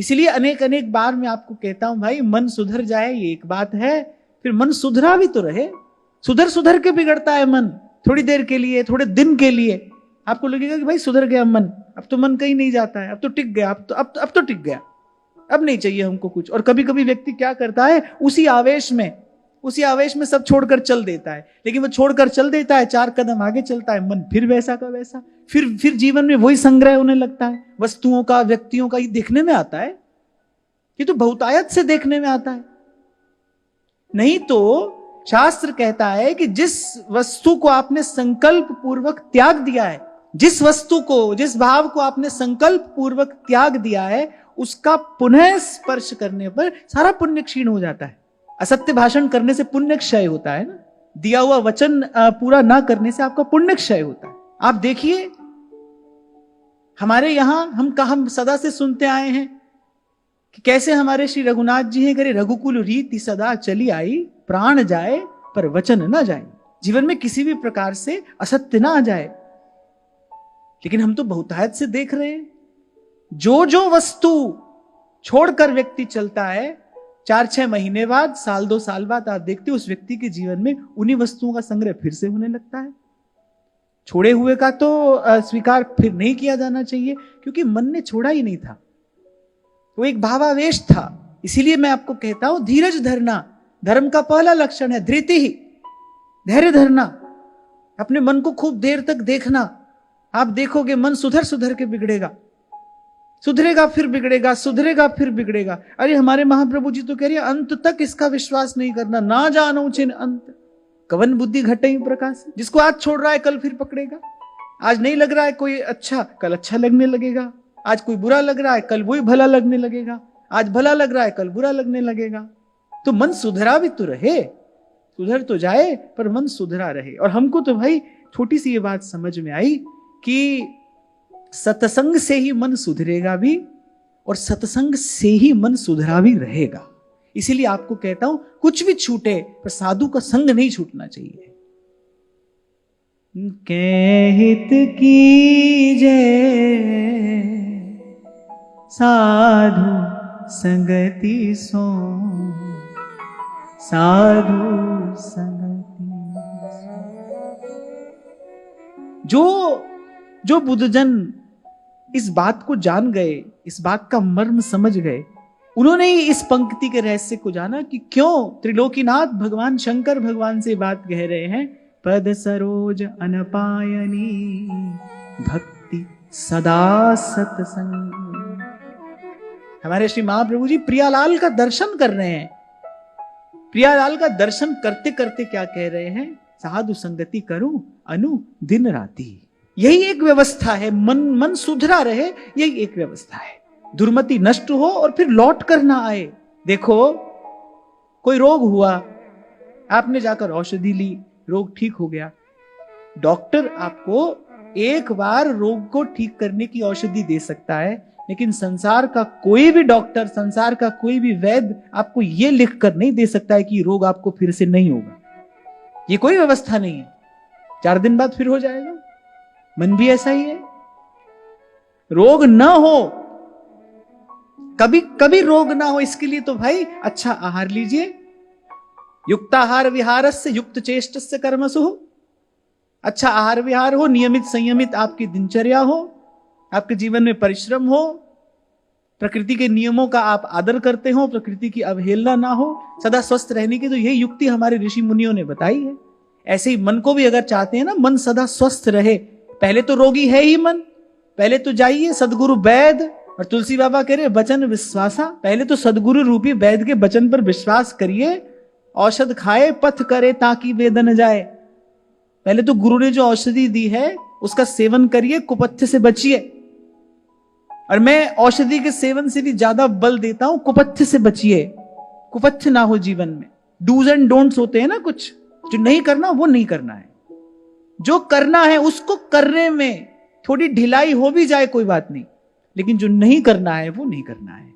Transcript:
इसलिए अनेक अनेक बार मैं आपको कहता हूं भाई, मन सुधर जाए ये एक बात है, फिर मन सुधरा भी तो रहे। सुधर सुधर के बिगड़ता है मन, थोड़ी देर के लिए, थोड़े दिन के लिए आपको लगेगा कि भाई सुधर गया मन, अब तो मन कहीं नहीं जाता है, अब तो टिक गया, अब तो टिक गया, अब नहीं चाहिए हमको कुछ। और कभी कभी व्यक्ति क्या करता है, उसी आवेश में सब छोड़कर चल देता है। लेकिन वो छोड़कर चल देता है, 4 कदम आगे चलता है, मन फिर वैसा का वैसा, फिर जीवन में वही संग्रह होने लगता है, वस्तुओं का, व्यक्तियों का। ये देखने में आता है, ये तो बहुतायत से देखने में आता है। नहीं तो शास्त्र कहता है कि जिस वस्तु को आपने संकल्प पूर्वक त्याग दिया है, जिस वस्तु को, जिस भाव को आपने संकल्प पूर्वक त्याग दिया है, उसका पुनः स्पर्श करने पर सारा पुण्य क्षीण हो जाता है। असत्य भाषण करने से पुण्य क्षय होता है ना, दिया हुआ वचन पूरा ना करने से आपका पुण्य क्षय होता है। आप देखिए हमारे यहां हम सदा से सुनते आए हैं कि कैसे हमारे श्री रघुनाथ जी हैं, करे रघुकुल रीति सदा चली आई, प्राण जाए पर वचन ना जाए। जीवन में किसी भी प्रकार से असत्य ना आ जाए। लेकिन हम तो बहुतायत से देख रहे हैं, जो वस्तु छोड़कर व्यक्ति चलता है, 4-6 महीने बाद, साल 2 साल बाद आप देखते हो उस व्यक्ति के जीवन में उन्हीं वस्तुओं का संग्रह फिर से होने लगता है। छोड़े हुए का तो स्वीकार फिर नहीं किया जाना चाहिए, क्योंकि मन ने छोड़ा ही नहीं था, वो एक भावावेश था। इसीलिए मैं आपको कहता हूं, धीरज धरना धर्म का पहला लक्षण है। धृति ही, धैर्य धरना, अपने मन को खूब देर तक देखना। आप देखोगे मन सुधर सुधर के बिगड़ेगा, सुधरेगा फिर बिगड़ेगा, सुधरेगा फिर बिगड़ेगा। अरे हमारे महाप्रभु जी तो कह रहे हैं, अंत तक इसका विश्वास नहीं करना, ना जानो चिन अंत, कवन बुद्धि घटे प्रकाश। जिसको आज छोड़ रहा है कल फिर पकड़ेगा। आज नहीं लग रहा है कोई अच्छा, कल अच्छा लगने लगेगा। आज कोई बुरा लग रहा है, कल वही भला लगने लगेगा। आज भला लग रहा है, कल बुरा लगने लगेगा। तो मन सुधरा भी तो रहे, सुधर तो जाए पर मन सुधरा रहे। और हमको तो भाई छोटी सी ये बात समझ में आई कि सत्संग से ही मन सुधरेगा भी, और सत्संग से ही मन सुधरा भी रहेगा। इसीलिए आपको कहता हूं, कुछ भी छूटे पर साधु का संग नहीं छूटना चाहिए। कहत की जय साधु संगति सो, साधु संगति। जो बुद्धजन इस बात को जान गए, इस बात का मर्म समझ गए, उन्होंने ही इस पंक्ति के रहस्य को जाना कि क्यों त्रिलोकीनाथ भगवान शंकर भगवान से बात कह रहे हैं, पद सरोज अनपायनी भक्ति सदा सत्संग। हमारे श्री महाप्रभु जी प्रियालाल का दर्शन कर रहे हैं। प्रियालाल का दर्शन करते करते क्या कह रहे हैं, साधु संगति करूं अनु दिन राती। यही एक व्यवस्था है, मन सुधरा रहे, यही एक व्यवस्था है। दुर्मति नष्ट हो और फिर लौट कर ना आए। देखो कोई रोग हुआ, आपने जाकर औषधि ली, रोग ठीक हो गया। डॉक्टर आपको एक बार रोग को ठीक करने की औषधि दे सकता है, लेकिन संसार का कोई भी डॉक्टर, संसार का कोई भी वैद्य आपको यह लिख कर नहीं दे सकता है कि रोग आपको फिर से नहीं होगा। ये कोई व्यवस्था नहीं है, 4 दिन बाद फिर हो जाएगा। मन भी ऐसा ही है, रोग ना हो, कभी कभी रोग ना हो, इसके लिए तो भाई अच्छा आहार लीजिए। युक्ताहार विहारस्य युक्त चेष्टस्य कर्मसु। अच्छा आहार विहार हो, नियमित संयमित आपकी दिनचर्या हो, आपके जीवन में परिश्रम हो, प्रकृति के नियमों का आप आदर करते हो, प्रकृति की अवहेलना ना हो, सदा स्वस्थ रहने की तो यही युक्ति हमारे ऋषि मुनियों ने बताई है। ऐसे ही मन को भी अगर चाहते हैं ना, मन सदा स्वस्थ रहे, पहले तो रोगी है ही मन, पहले तो जाइए सदगुरु वैद्य। और तुलसी बाबा कह रहे वचन विश्वासा, पहले तो सदगुरु रूपी वैद्य के वचन पर विश्वास करिए। औषध खाए पथ करे ताकि वेदन जाए। पहले तो गुरु ने जो औषधि दी है उसका सेवन करिए, कुपथ्य से बचिए। और मैं औषधि के सेवन से भी ज्यादा बल देता हूं, कुपथ्य से बचिए। कुपथ्य ना हो जीवन में। डूज एंड डोंट्स होते हैं ना कुछ, जो नहीं करना वो नहीं करना है, जो करना है उसको करने में थोड़ी ढिलाई हो भी जाए कोई बात नहीं, लेकिन जो नहीं करना है वो नहीं करना है।